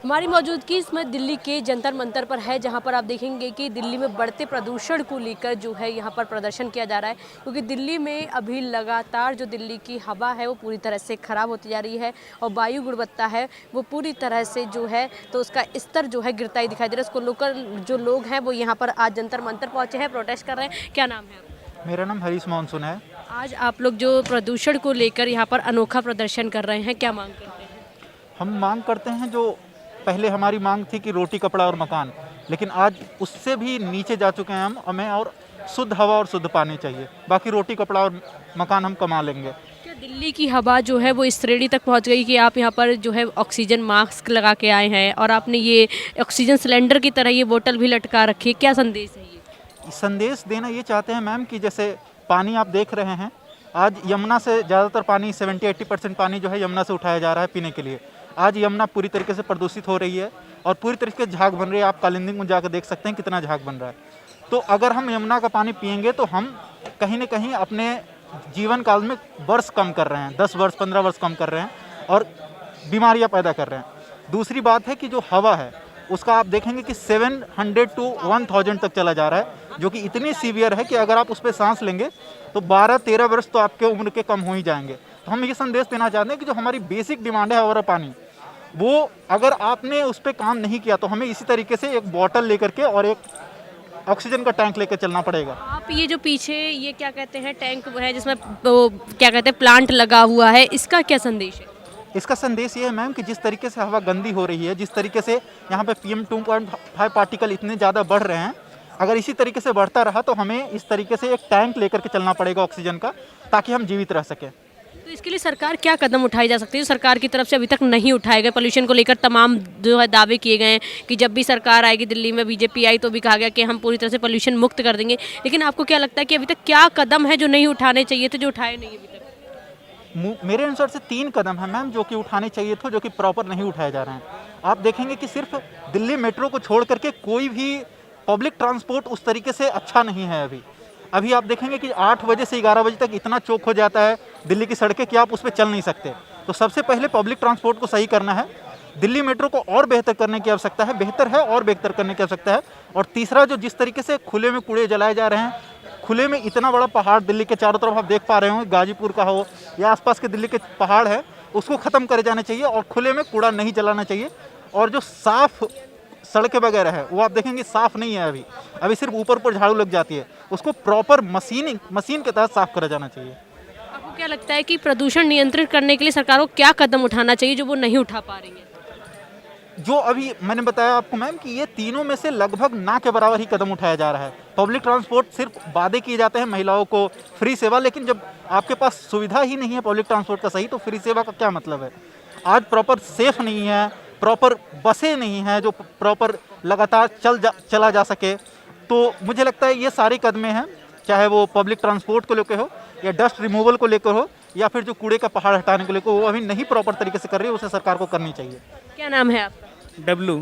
हमारी मौजूदगी इसमें दिल्ली के जंतर मंतर पर है, जहां पर आप देखेंगे कि दिल्ली में बढ़ते प्रदूषण को लेकर जो है यहां पर प्रदर्शन किया जा रहा है, क्योंकि दिल्ली में अभी लगातार जो दिल्ली की हवा है वो पूरी तरह से ख़राब होती जा रही है और वायु गुणवत्ता है वो पूरी तरह से जो है तो उसका स्तर जो है गिरता ही दिखाई दे रहा है। उसको लोकल जो लोग हैं वो यहाँ पर आज जंतर मंतर पहुँचे हैं, प्रोटेस्ट कर रहे हैं। क्या नाम है आपका? मेरा नाम हरीश मानसून है। आज आप लोग जो प्रदूषण को लेकर यहाँ पर अनोखा प्रदर्शन कर रहे हैं, क्या मांग करते हैं? हम मांग करते हैं, जो पहले हमारी मांग थी कि रोटी कपड़ा और मकान, लेकिन आज उससे भी नीचे जा चुके हैं हम। हमें और शुद्ध हवा और शुद्ध पानी चाहिए, बाकी रोटी कपड़ा और मकान हम कमा लेंगे। क्या दिल्ली की हवा जो है वो इस श्रेणी तक पहुंच गई कि आप यहाँ पर जो है ऑक्सीजन मास्क लगा के आए हैं और आपने ये ऑक्सीजन सिलेंडर की तरह ये बोतल भी लटका रखी है, क्या संदेश है ये? संदेश देना ये चाहते हैं मैम कि जैसे पानी आप देख रहे हैं, आज यमुना से ज़्यादातर पानी 70-80% पानी जो है यमुना से उठाया जा रहा है पीने के लिए। आज यमुना पूरी तरीके से प्रदूषित हो रही है और पूरी तरीके से झाग बन रही है। आप कालिंदी में जाकर देख सकते हैं कितना झाग बन रहा है। तो अगर हम यमुना का पानी पिएंगे तो हम कहीं ना कहीं अपने जीवन काल में वर्ष कम कर रहे हैं, 10 वर्ष 15 वर्ष कम कर रहे हैं और बीमारियां पैदा कर रहे हैं। दूसरी बात है कि जो हवा है उसका आप देखेंगे कि 700 to 1000 तक चला जा रहा है, जो कि इतनी सीवियर है कि अगर आप उस पर सांस लेंगे तो 12-13 वर्ष तो आपके उम्र के कम हो ही जाएंगे। तो हम ये संदेश देना चाहते हैं कि जो हमारी बेसिक डिमांड है हवा और पानी, वो अगर आपने उस पर काम नहीं किया तो हमें इसी तरीके से एक बॉटल लेकर के और एक ऑक्सीजन का टैंक लेकर चलना पड़ेगा। आप ये जो पीछे ये क्या कहते हैं टैंक है जिसमें वो क्या कहते हैं प्लांट लगा हुआ है, इसका क्या संदेश है? इसका संदेश ये है मैम कि जिस तरीके से हवा गंदी हो रही है, जिस तरीके से यहाँ पे PM 2.5 पार्टिकल इतने ज़्यादा बढ़ रहे हैं, अगर इसी तरीके से बढ़ता रहा तो हमें इस तरीके से एक टैंक लेकर के चलना पड़ेगा ऑक्सीजन का, ताकि हम जीवित रह सकें। तो इसके लिए सरकार क्या कदम उठाई जा सकती है जो सरकार की तरफ से अभी तक नहीं उठाए गए? पोल्यूशन को लेकर तमाम जो है दावे किए गए हैं कि जब भी सरकार आएगी, दिल्ली में बीजेपी आई तो भी कहा गया कि हम पूरी तरह से पोल्यूशन मुक्त कर देंगे, लेकिन आपको क्या लगता है कि अभी तक क्या कदम है जो नहीं उठाने चाहिए थे, जो उठाए नहीं अभी तक? मेरे अनुसार से 3 कदम है मैम जो कि उठाने चाहिए थे, जो कि प्रॉपर नहीं उठाए जा रहे हैं। आप देखेंगे कि सिर्फ दिल्ली मेट्रो को छोड़ करके कोई भी पब्लिक ट्रांसपोर्ट उस तरीके से अच्छा नहीं है। अभी आप देखेंगे कि 8 बजे से 11 बजे तक इतना चौक हो जाता है दिल्ली की सड़कें कि आप उस पर चल नहीं सकते। तो सबसे पहले पब्लिक ट्रांसपोर्ट को सही करना है, दिल्ली मेट्रो को और बेहतर करने की आवश्यकता है, बेहतर है और बेहतर करने की आवश्यकता है। और तीसरा, जो जिस तरीके से खुले में कूड़े जलाए जा रहे हैं, खुले में इतना बड़ा पहाड़ दिल्ली के चारों तरफ आप देख पा रहे होंगे, गाजीपुर का हो या आसपास के दिल्ली के पहाड़ है, उसको ख़त्म करे जाने चाहिए और खुले में कूड़ा नहीं जलाना चाहिए। और जो साफ़ सड़कें वगैरह है वो आप देखेंगे साफ़ नहीं है, अभी सिर्फ ऊपर पर झाड़ू लग जाती है, उसको प्रॉपर मशीन के तहत साफ़ करा जाना चाहिए। आपको क्या लगता है कि प्रदूषण नियंत्रित करने के लिए सरकार को क्या कदम उठाना चाहिए जो वो नहीं उठा पा रही है? जो अभी मैंने बताया आपको मैम कि ये तीनों में से लगभग ना के बराबर ही कदम उठाया जा रहा है। पब्लिक ट्रांसपोर्ट सिर्फ वादे किए जाते हैं, महिलाओं को फ्री सेवा, लेकिन जब आपके पास सुविधा ही नहीं है पब्लिक ट्रांसपोर्ट का सही, तो फ्री सेवा का क्या मतलब है? आज प्रॉपर सेफ नहीं है, प्रॉपर बसें नहीं हैं जो प्रॉपर लगातार चला जा सके। तो मुझे लगता है ये सारे कदमें हैं, चाहे वो पब्लिक ट्रांसपोर्ट को लेकर हो या डस्ट रिमूवल को लेकर हो या फिर जो कूड़े का पहाड़ हटाने को लेकर, वो अभी नहीं प्रॉपर तरीके से कर रही है, उसे सरकार को करनी चाहिए। क्या नाम है आपका? डब्लू।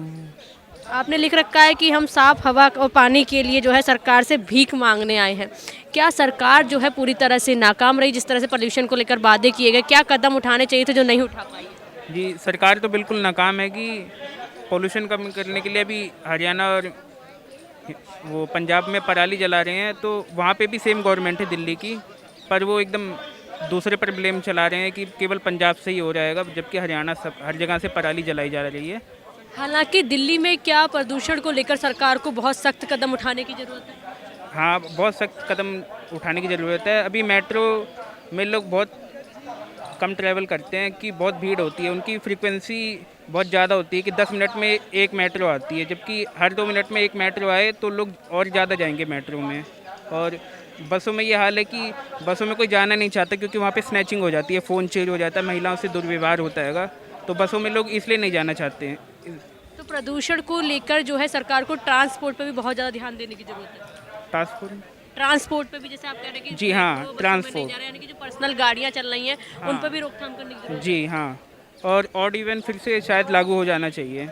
आपने लिख रखा है कि हम साफ हवा और पानी के लिए जो है सरकार से भीख मांगने आए हैं। क्या सरकार जो है पूरी तरह से नाकाम रही? जिस तरह से पोल्यूशन को लेकर वादे किए गए, क्या कदम उठाने चाहिए थे जो नहीं उठा पाई? जी, सरकार तो बिल्कुल नाकाम है कि पोल्यूशन कम करने के लिए अभी हरियाणा और वो पंजाब में पराली जला रहे हैं, तो वहाँ पे भी सेम गवर्नमेंट है दिल्ली की, पर वो एकदम दूसरे पर ब्लेम चला रहे हैं कि केवल पंजाब से ही हो जाएगा, जबकि हरियाणा सब हर जगह से पराली जलाई जा रही है। हालांकि दिल्ली में क्या प्रदूषण को लेकर सरकार को बहुत सख्त कदम उठाने की ज़रूरत है? हाँ, बहुत सख्त कदम उठाने की ज़रूरत है। अभी मेट्रो में लोग बहुत कम ट्रैवल करते हैं कि बहुत भीड़ होती है, उनकी फ्रीक्वेंसी बहुत ज़्यादा होती है कि 10 मिनट में एक मेट्रो आती है, जबकि हर 2 मिनट में एक मेट्रो आए तो लोग और ज़्यादा जाएंगे मेट्रो में। और बसों में ये हाल है कि बसों में कोई जाना नहीं चाहता क्योंकि वहाँ पे स्नैचिंग हो जाती है, फ़ोन चोरी हो जाता है, महिलाओं से दुर्व्यवहार होता है, तो बसों में लोग इसलिए नहीं जाना चाहते हैं। तो प्रदूषण को लेकर जो है सरकार को ट्रांसपोर्ट पे भी बहुत ज़्यादा ध्यान देने की ज़रूरत है। ट्रांसपोर्ट पे भी जैसे आप कह रहे हैं कि जी हाँ, मेट्रो, बसों में ट्रांसपोर्ट, नहीं जा रहे हैं, यानी कि जो पर्सनल गाड़ियाँ चल रही हैं हाँ, उन पर भी रोकथाम करने की जरूरत है। जी हाँ, और ऑड इवन फिर से शायद लागू हो जाना चाहिए।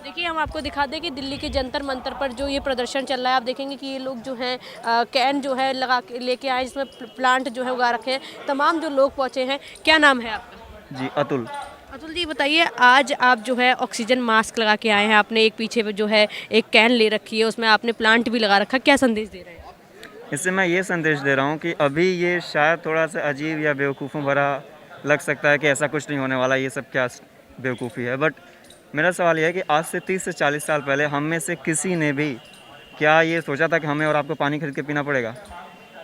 देखिए, हम आपको दिखा दें कि दिल्ली के जंतर मंतर पर जो ये प्रदर्शन चल रहा है, आप देखेंगे कि ये लोग जो हैं कैन जो है लगा के लेके आए, जिसमें प्लांट जो है उगा रखे हैं। तमाम जो लोग पहुँचे हैं, क्या नाम है आपका? जी, अतुल। अतुल जी बताइए, आज आप जो है ऑक्सीजन मास्क लगा के आए हैं, आपने एक पीछे पे जो है एक कैन ले रखी है, उसमें आपने प्लांट भी लगा रखा है, क्या संदेश दे रहे हैं? इससे मैं ये संदेश दे रहा हूँ कि अभी ये शायद थोड़ा सा अजीब या बेवकूफ़ों भरा लग सकता है कि ऐसा कुछ नहीं होने वाला, ये सब क्या बेवकूफ़ी है। बट मेरा सवाल यह है कि आज से 30 से 40 साल पहले हम में से किसी ने भी क्या ये सोचा था कि हमें और आपको पानी खरीद के पीना पड़ेगा,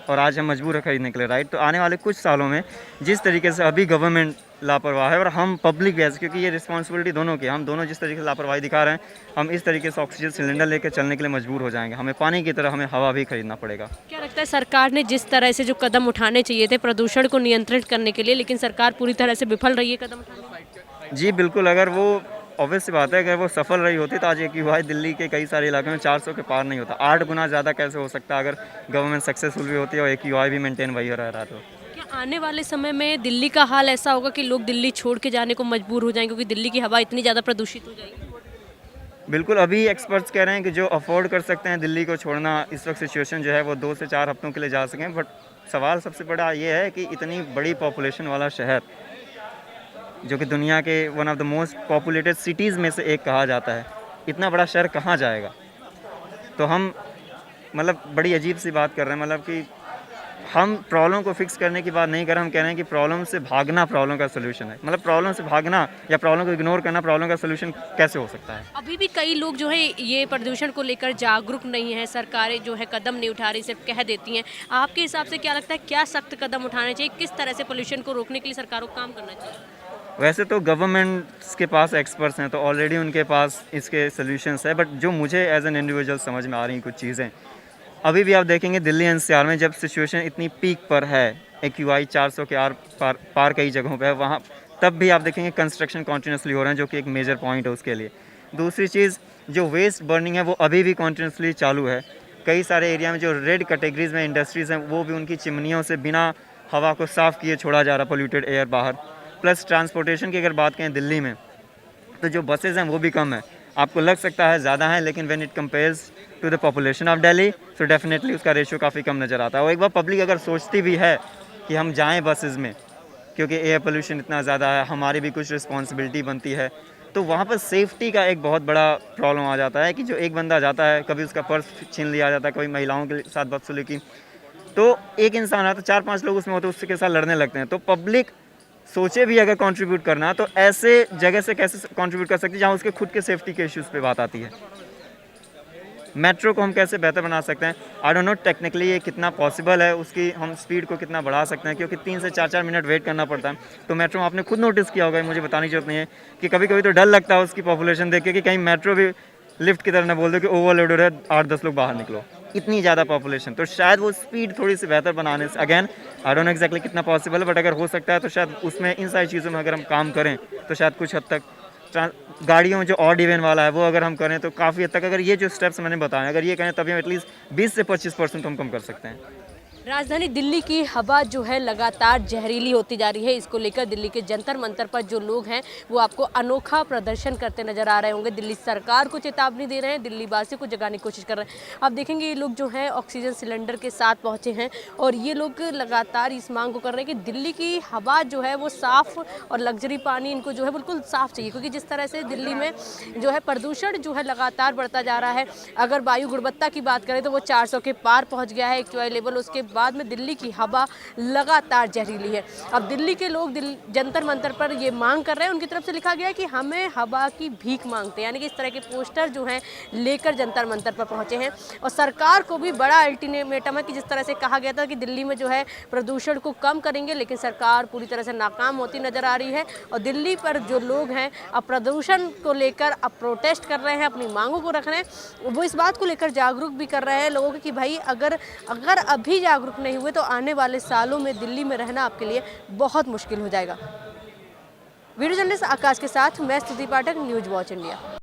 और आज हम मजबूर है खरीदने के लिए, राइट। तो आने वाले कुछ सालों में जिस तरीके से अभी गवर्नमेंट लापरवाह है और हम पब्लिक भी, क्योंकि ये रिस्पॉन्सिबिलिटी दोनों की, हम दोनों जिस तरीके से लापरवाही दिखा रहे हैं, हम इस तरीके से ऑक्सीजन सिलेंडर लेकर चलने के लिए मजबूर हो जाएंगे। हमें पानी की तरह हमें हवा भी खरीदना पड़ेगा। क्या लगता है सरकार ने जिस तरह से जो कदम उठाने चाहिए थे प्रदूषण को नियंत्रित करने के लिए, लेकिन सरकार पूरी तरह से विफल रही है कदम उठाने में? जी बिल्कुल, अगर वो ऑब्वियस सी बात है, अगर वो सफल रही होती तो आज AQI दिल्ली के कई सारे इलाकों में 400 के पार नहीं होता। 8 गुना ज़्यादा कैसे हो सकता अगर गवर्नमेंट सक्सेसफुल भी होती है और AQI भी मेंटेन वही रह रहा। तो क्या आने वाले समय में दिल्ली का हाल ऐसा होगा कि लोग दिल्ली छोड़ के जाने को मजबूर हो जाएंगे क्योंकि दिल्ली की हवा इतनी ज़्यादा प्रदूषित हो जाएगी? बिल्कुल, अभी एक्सपर्ट्स कह रहे हैं कि जो अफोर्ड कर सकते हैं दिल्ली को छोड़ना, इस वक्त सिचुएशन जो है वो 2 से 4 हफ्तों के लिए जा सकें। बट सवाल सबसे बड़ा ये है कि इतनी बड़ी पॉपुलेशन वाला शहर, जो कि दुनिया के one of the most populated cities में से एक कहा जाता है, इतना बड़ा शहर कहाँ जाएगा? तो हम मतलब बड़ी अजीब सी बात कर रहे हैं, मतलब कि हम प्रॉब्लम को फिक्स करने की बात नहीं कर रहे, हम कह रहे हैं कि प्रॉब्लम से भागना प्रॉब्लम का सोल्यूशन है। मतलब प्रॉब्लम से भागना या प्रॉब्लम को इग्नोर करना प्रॉब्लम का सोल्यूशन कैसे हो सकता है? अभी भी कई लोग जो है ये प्रदूषण को लेकर जागरूक नहीं है, सरकारें जो है कदम नहीं उठा रही, सिर्फ कह देती हैं। आपके हिसाब से क्या लगता है, क्या सख्त कदम उठाने चाहिए, किस तरह से पोल्यूशन को रोकने के लिए सरकारों को काम करना चाहिए? वैसे तो गवर्नमेंट्स के पास एक्सपर्ट्स हैं, तो ऑलरेडी उनके पास इसके सोल्यूशंस है। बट जो मुझे एज एन इंडिविजुअल समझ में आ रही कुछ चीज़ें, अभी भी आप देखेंगे दिल्ली NCR में जब सिचुएशन इतनी पीक पर है, AQI 400 के पार कई जगहों पे है, वहाँ तब भी आप देखेंगे कंस्ट्रक्शन कॉन्टीन्यूसली हो रहे हैं, जो कि एक मेजर पॉइंट है उसके लिए। दूसरी चीज़, जो वेस्ट बर्निंग है वो अभी भी कॉन्टीन्यूसली चालू है। कई सारे एरिया में जो रेड कैटेगरीज में इंडस्ट्रीज़ हैं, वो भी उनकी चिमनियों से बिना हवा को साफ़ किए छोड़ा जा रहा पोल्यूटेड एयर बाहर। प्लस ट्रांसपोर्टेशन की अगर बात करें दिल्ली में, तो जो बसेज़ हैं वो भी कम है। आपको लग सकता है ज़्यादा है, लेकिन when it compares to the population of Delhi, so definitely उसका रेशियो काफ़ी कम नज़र आता है। और एक बार पब्लिक अगर सोचती भी है कि हम जाएं बसेज़ में, क्योंकि एयर पोल्यूशन इतना ज़्यादा है, हमारी भी कुछ रिस्पॉन्सिबिलिटी बनती है, तो वहाँ पर सेफ्टी का एक बहुत बड़ा प्रॉब्लम आ जाता है कि जो एक बंदा जाता है, कभी उसका पर्स छीन लिया जाता है, कभी महिलाओं के साथ बदसलूकी, तो एक इंसान आता है, 4-5 लोग उसमें होते हैं, उसके साथ लड़ने लगते हैं। तो पब्लिक सोचे भी अगर कंट्रीब्यूट करना, तो ऐसे जगह से कैसे कंट्रीब्यूट कर सकती है जहाँ उसके खुद के सेफ्टी के इश्यूज़ पे बात आती है। मेट्रो को हम कैसे बेहतर बना सकते हैं, आई डोंट नो टेक्निकली ये कितना पॉसिबल है, उसकी हम स्पीड को कितना बढ़ा सकते हैं, क्योंकि 3 से 4-4 मिनट वेट करना पड़ता है। तो मेट्रो आपने खुद नोटिस किया होगा, मुझे बताने की जरूरत नहीं है, कि कभी कभी तो डर लगता है उसकी पॉपुलेशन देख के कि कहीं मेट्रो भी लिफ्ट की तरह ना बोल दो कि ओवरलोडेड है, 8-10 लोग बाहर निकलो, इतनी ज़्यादा पॉपुलेशन। तो शायद वो स्पीड थोड़ी सी बेहतर बनाने से, again I don't know exactly कितना पॉसिबल है, बट अगर हो सकता है तो शायद उसमें इन सारी चीज़ों में अगर हम काम करें तो शायद कुछ हद तक गाड़ियों में जो ऑड इवन वाला है वो अगर हम करें तो काफ़ी हद तक, अगर ये जो स्टेप्स मैंने बताए अगर ये करें, तभी हम एटलीस्ट 20 से 25% हम कम कर सकते हैं। राजधानी दिल्ली की हवा जो है लगातार जहरीली होती जा रही है। इसको लेकर दिल्ली के जंतर मंतर पर जो लोग हैं वो आपको अनोखा प्रदर्शन करते नजर आ रहे होंगे। दिल्ली सरकार को चेतावनी दे रहे हैं, दिल्ली वासियों को जगाने की कोशिश कर रहे हैं। आप देखेंगे ये लोग जो हैं ऑक्सीजन सिलेंडर के साथ पहुंचे हैं और ये लोग लगातार इस मांग को कर रहे हैं कि दिल्ली की हवा जो है वो साफ़ और लग्जरी पानी इनको जो है बिल्कुल साफ़ चाहिए, क्योंकि जिस तरह से दिल्ली में जो है प्रदूषण जो है लगातार बढ़ता जा रहा है। अगर वायु गुणवत्ता की बात करें तो वो 400 के पार पहुँच गया है AQI लेवल। उसके बाद में दिल्ली की हवा लगातार जहरीली है। अब दिल्ली के लोग जंतर मंतर पर ये मांग कर रहे हैं, उनकी तरफ से लिखा गया है कि हमें हवा की भीख मांगते हैं, यानी कि इस तरह के पोस्टर जो हैं लेकर जंतर मंतर पर पहुंचे हैं। और सरकार को भी बड़ा अल्टीमेटम है कि जिस तरह से कहा गया था कि दिल्ली में जो है प्रदूषण को कम करेंगे, लेकिन सरकार पूरी तरह से नाकाम होती नजर आ रही है। और दिल्ली पर जो लोग हैं अब प्रदूषण को लेकर अब प्रोटेस्ट कर रहे हैं, अपनी मांगों को रख रहे हैं। वो इस बात को लेकर जागरूक भी कर रहे हैं लोगों को कि भाई अगर अभी जागरूक नहीं हुए तो आने वाले सालों में दिल्ली में रहना आपके लिए बहुत मुश्किल हो जाएगा। वीडियो जर्नलिस्ट आकाश के साथ मैं स्तुति पाठक, न्यूज़ वॉच इंडिया।